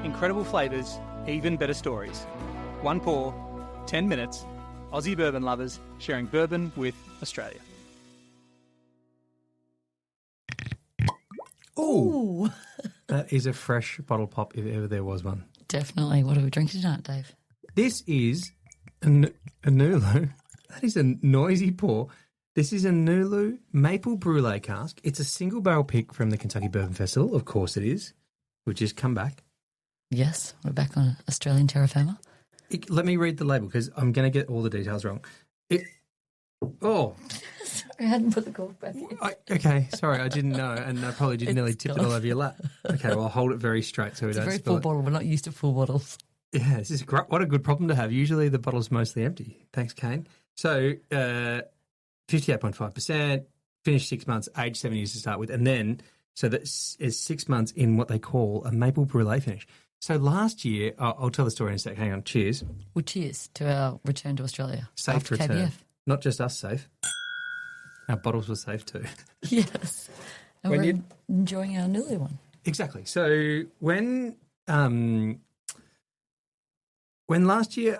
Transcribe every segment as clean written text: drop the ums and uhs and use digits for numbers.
Incredible flavours, even better stories. One pour, 10 minutes. Aussie Bourbon Lovers, sharing bourbon with Australia. Ooh. That is a fresh bottle pop if ever there was one. Definitely. What are we drinking tonight, Dave? This is a Nulu. That is a noisy pour. This is a Nulu Maple Brûlée cask. It's a single barrel pick from the Kentucky Bourbon Festival. Of course it is. We've just come back. Yes, we're back on Australian terra firma. Let me read the label because I'm going to get all the details wrong. Sorry, I hadn't put the cork back in. Okay, sorry, I didn't know, and I probably did nearly tip it all over your lap. Okay, well, I'll hold it very straight so we don't spill it. It's a very full bottle. We're not used to full bottles. Yeah, this is great. What a good problem to have. Usually the bottle's mostly empty. Thanks, Kane. So 58.5%, finished 6 months, aged 7 years to start with, and then so that is 6 months in what they call a maple brulee finish. So last year, I'll tell the story in a sec. Hang on, cheers. Well, cheers to our return to Australia. Safe return. KBF. Not just us safe. Our bottles were safe too. Yes. And we're enjoying our Nulu one. Exactly. So when last year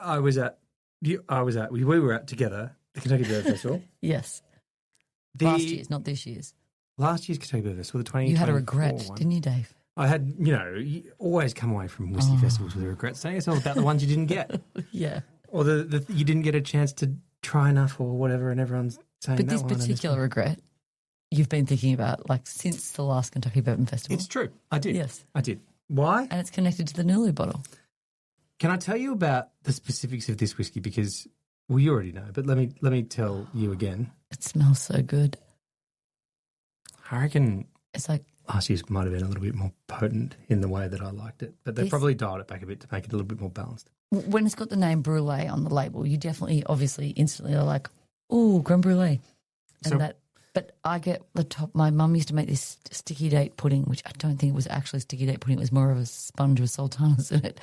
we were at together, the Kentucky Bourbon Festival. Yes. Last year's, not this year's. Last year's Kentucky Bourbon Festival, the 2024 You had a regret, one. didn't you, Dave? I had, you always come away from whiskey festivals with a regret. Saying it's all about the ones you didn't get. Yeah. Or the you didn't get a chance to try enough or whatever, and everyone's saying but that this one. particular regret, you've been thinking about since the last Kentucky Bourbon Festival. It's true. I did. Yes. I did. Why? And it's connected to the Nulu bottle. Can I tell you about the specifics of this whiskey? Because, well, you already know, but let me tell you again. It smells so good. I reckon it's like last year's might have been a little bit more potent in the way that I liked it, but they probably dialed it back a bit to make it a little bit more balanced. When it's got the name Brûlée on the label, you definitely, obviously, instantly are like, "Ooh, creme brulee," But I get the top. My mum used to make this sticky date pudding, which I don't think it was actually sticky date pudding. It was more of a sponge with sultanas in it,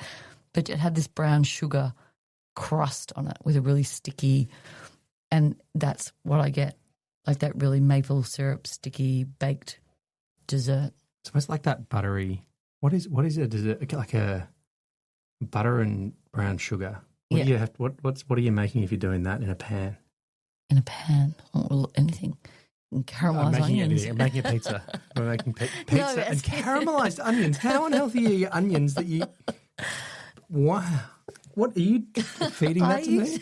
but it had this brown sugar crust on it with a really sticky, and that's what I get, like that really maple syrup sticky baked dessert. It's almost like that buttery. What is a dessert? Like a butter and brown sugar. What do you have? What are you making if you're doing that in a pan? In a pan, or anything. And caramelised onions. I'm making a pizza. We're making pizza and caramelised onions. How unhealthy are your onions that you... Wow. What, are you feeding that to me?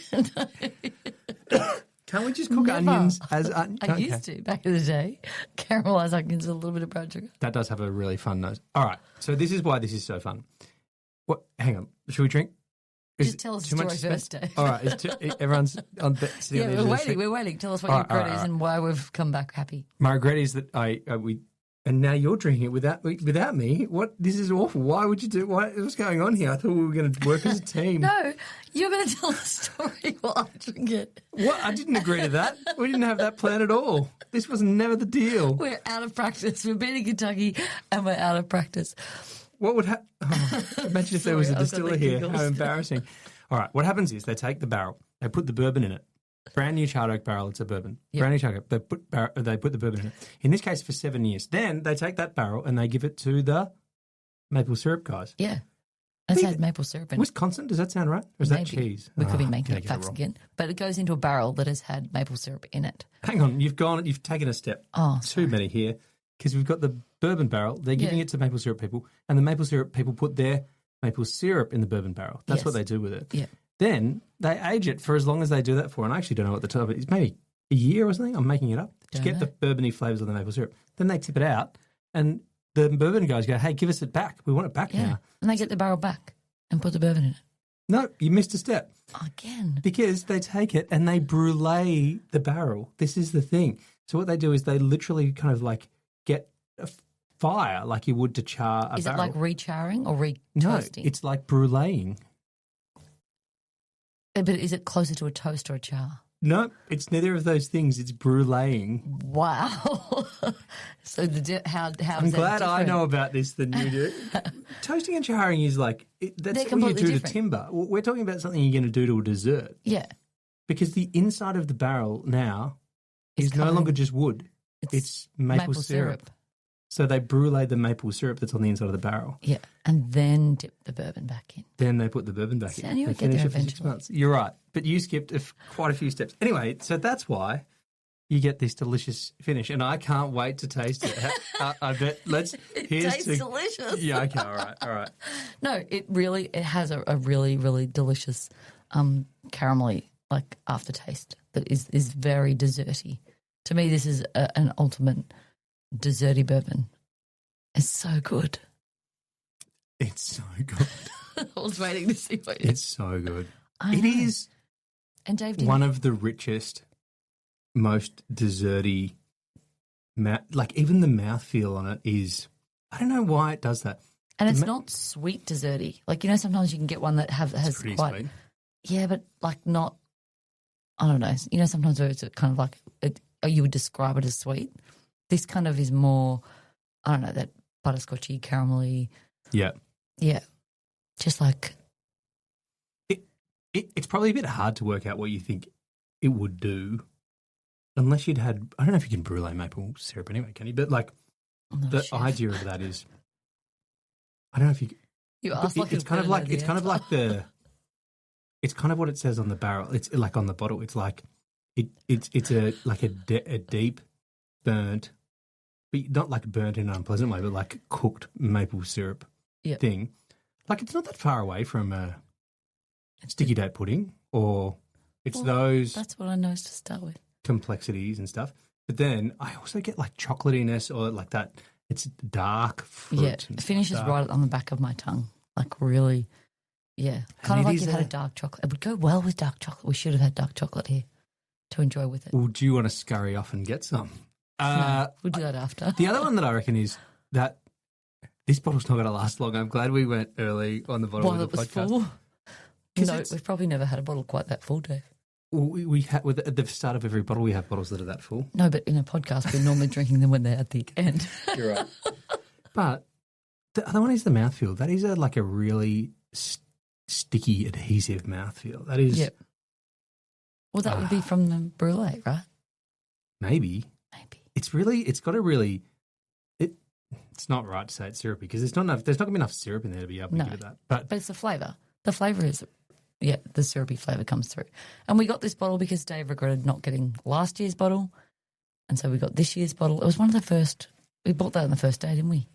Can't we just cook onions as onions? I used to, back in the day. Caramelised onions with a little bit of brown sugar. That does have a really fun nose. All right. So this is why this is so fun. Hang on. Should we drink? Just tell us the story first, Dave. All right. Everyone's sitting on the edge of the seat. We're waiting. Tell us what your regret is and why we've come back happy. My regret is that and now you're drinking it without me. What? This is awful. Why would you do? What's going on here? I thought we were going to work as a team. No, you're going to tell the story while I drink it. What? I didn't agree to that. We didn't have that plan at all. This was never the deal. We're out of practice. We've been in Kentucky and we're out of practice. What would happen? Imagine if there was a distiller here. How embarrassing. All right, what happens is they take the barrel, they put the bourbon in it. Brand new charred oak barrel, it's a bourbon. Yep. Brand new charred oak, they put the bourbon in it. In this case, for 7 years. Then they take that barrel and they give it to the maple syrup guys. Yeah. It's had maple syrup in it. Wisconsin, does that sound right? Or is that cheese? We could be making up facts again. But it goes into a barrel that has had maple syrup in it. Hang on, you've taken a step. Too many here. Because we've got the bourbon barrel, they're giving it to maple syrup people, and the maple syrup people put their maple syrup in the bourbon barrel. That's what they do with it. Yeah. Then they age it for as long as they do that for, and I actually don't know what the time is. Maybe a year or something. I'm making it up to get the bourbony flavours of the maple syrup. Then they tip it out, and the bourbon guys go, "Hey, give us it back. We want it back now." And they get the barrel back and put the bourbon in it. No, you missed a step. Again. Because they take it and they brulee the barrel. This is the thing. So what they do is they literally kind of like get a fire like you would to char a barrel. Is it like re-charring or re-toasting? No, it's like bruleeing. But is it closer to a toast or a char? No, it's neither of those things. It's bruleeing. Wow. So how I'm glad I know about this than you do. Toasting and charring is like that's what you do to timber. We're talking about something you're going to do to a dessert. Yeah. Because the inside of the barrel now is no longer just wood. It's maple syrup. So they brûlée the maple syrup that's on the inside of the barrel. Yeah, and then dip the bourbon back in. Then they put the bourbon back in. And you would They get finish there it for 6 eventually. months. You're right, but you skipped quite a few steps. Anyway, so that's why you get this delicious finish, and I can't wait to taste it. I bet. It tastes delicious. Yeah. Okay. All right. No, it has a really, really delicious caramelly like aftertaste that is very desserty. To me, this is an ultimate desserty bourbon. It's so good. It's so good. I was waiting to see what It's so good. I It know. is And Dave, one of the richest, most desserty. Like even the mouthfeel on it is. I don't know why it does that. and it's not sweet desserty. Like, you know, sometimes you can get one that has Pretty quite sweet. yeah, but like not. I don't know. You know, sometimes it's kind of like you would describe it as sweet. This kind of is more. I don't know, that butterscotchy, caramelly. Yeah. Yeah, just like It's probably a bit hard to work out what you think it would do, unless you'd had. I don't know if you can brûlée maple syrup anyway, can you? But like I'm not the a chef. idea of that is, I don't know if you. You but asked like it's kind of like It's kind of what it says on the barrel. It's like on the bottle. It's like it's a deep burnt, but not like burnt in an unpleasant way, but like cooked maple syrup Yep. thing. Like it's not that far away from a sticky date pudding, or it's those That's what I know to start with. complexities and stuff. But then I also get like chocolatiness or like that. It's dark fruit. Yeah, and it finishes stuff. right on the back of my tongue. Like really, yeah. Kind And of it like is you had a dark chocolate. It would go well with dark chocolate. We should have had dark chocolate here to enjoy with it. Well, do you want to scurry off and get some? No, we'll do that after. The other one that I reckon is that this bottle's not going to last long. I'm glad we went early on the bottle While of it the was podcast. full. 'Cause No, it's- we've probably never had a bottle quite that full, Dave. Well, we had at the start of every bottle, we have bottles that are that full. No, but in a podcast, we're normally drinking them when they're at the end. You're right. But the other one is the mouthfeel. That is like a really sticky, adhesive mouthfeel. That is Yep. Well, that would be from the Brûlée, right? maybe. Maybe. It's got a really. It's not right to say it's syrupy because there's not going to be enough syrup in there to be able to No. give it that. But But it's the flavour. The flavour is, yeah, the syrupy flavour comes through. And we got this bottle because Dave regretted not getting last year's bottle. And so we got this year's bottle. It was one of the first, we bought that on the first day, didn't we?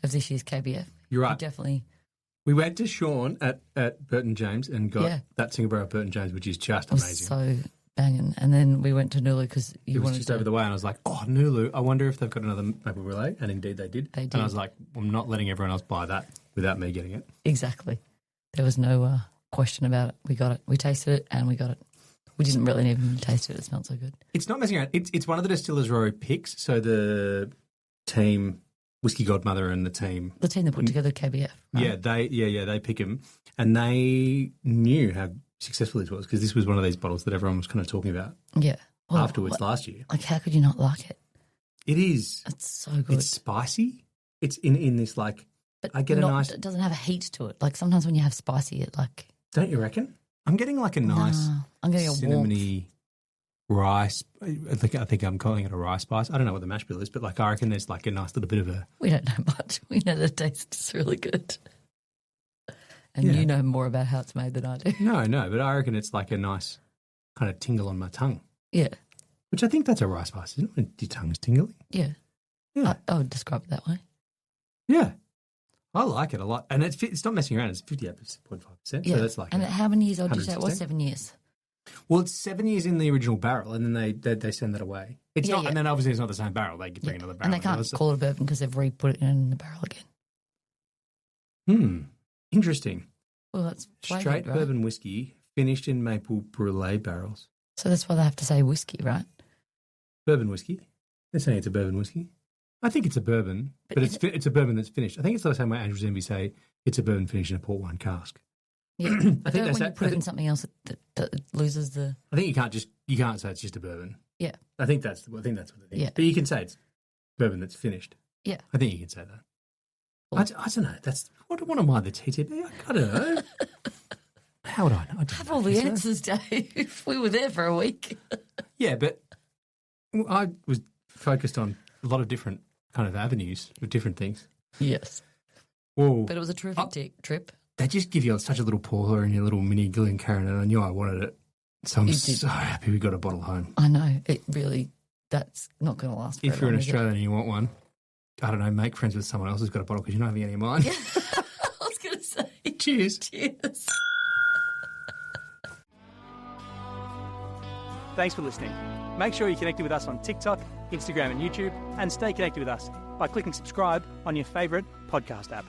Of this year's KBF. you're We right. definitely, We went to Sean at Burton James and got Yeah. that single barrel Burton James, which is just it was amazing. so banging. And then we went to Nulu because you It was wanted just to. over the way, and I was like, "Oh, Nulu! I wonder if they've got another maple brûlée." And indeed, they did. They And I did. was like, "I'm not letting everyone else buy that without me getting it." Exactly. There was no question about it. We got it. We tasted it and we got it. We didn't really even taste it. It smelled so good. It's not messing around. It's one of the Distillers Row picks. So the team, Whiskey Godmother, and the team, The team that put together KBF. Right? they pick them, and they knew how successful this was because this was one of these bottles that everyone was kind of talking about Yeah. Well, afterwards last year. Like, how could you not like it? It is. It's so good. It's spicy. It's in this like. But I get a nice. It doesn't have a heat to it. Like sometimes when you have spicy, it like Don't you reckon? I'm getting like a nice nah, I'm getting a warmth. cinnamony rice. I think I'm calling it a rice spice. I don't know what the mash bill is, but like I reckon there's like a nice little bit of a. We don't know much. We know the taste is really good, and Yeah. you know more about how it's made than I do. No, but I reckon it's like a nice kind of tingle on my tongue, Yeah, which I think that's a rice spice, isn't it? When your tongue's tingling. yeah. Yeah, I would describe it that way. yeah. I like it a lot, and it's not messing around. It's 58.5%. Yeah. So that's like. And how many years old did you say it was? 116? 7 years. Well, it's 7 years in the original barrel, and then they send that away. It's Yeah, not, yeah. and then obviously it's not the same barrel. They bring another barrel. And they can't call it a bourbon because they've re-put it in the barrel again. Interesting. Well, that's flavoured, Straight right? bourbon whiskey finished in maple brûlée barrels. So that's why they have to say whiskey, right? Bourbon whiskey. They're saying it's a bourbon whiskey. I think it's a bourbon, But but is it's a bourbon that's finished. I think it's the same way Andrews Envy say it's a bourbon finished in a port wine cask. Yeah. I I think don't they when say- you put it in something else that loses the. I think you can't say it's just a bourbon. Yeah. I think that's what they think. Yeah. But you can say it's bourbon that's finished. Yeah. I think you can say that. Well- I don't know. That's what am I the TTB? I don't know. How would I know? I don't Have know, all the Lisa. answers, Dave. We were there for a week. Yeah, but I was focused on a lot of different kind of avenues of different things. Yes. Whoa. But it was a terrific trip. They just give you such a little pour in your little mini Glencairn, and I knew I wanted it. So I'm so happy we got a bottle home. I know. It really, that's not going to last forever. If you're in Australia and you want one, I don't know, make friends with someone else who's got a bottle because you're not having any of mine. I was going to say. Cheers. Cheers. Thanks for listening. Make sure you're connected with us on TikTok, Instagram and YouTube, and stay connected with us by clicking subscribe on your favourite podcast app.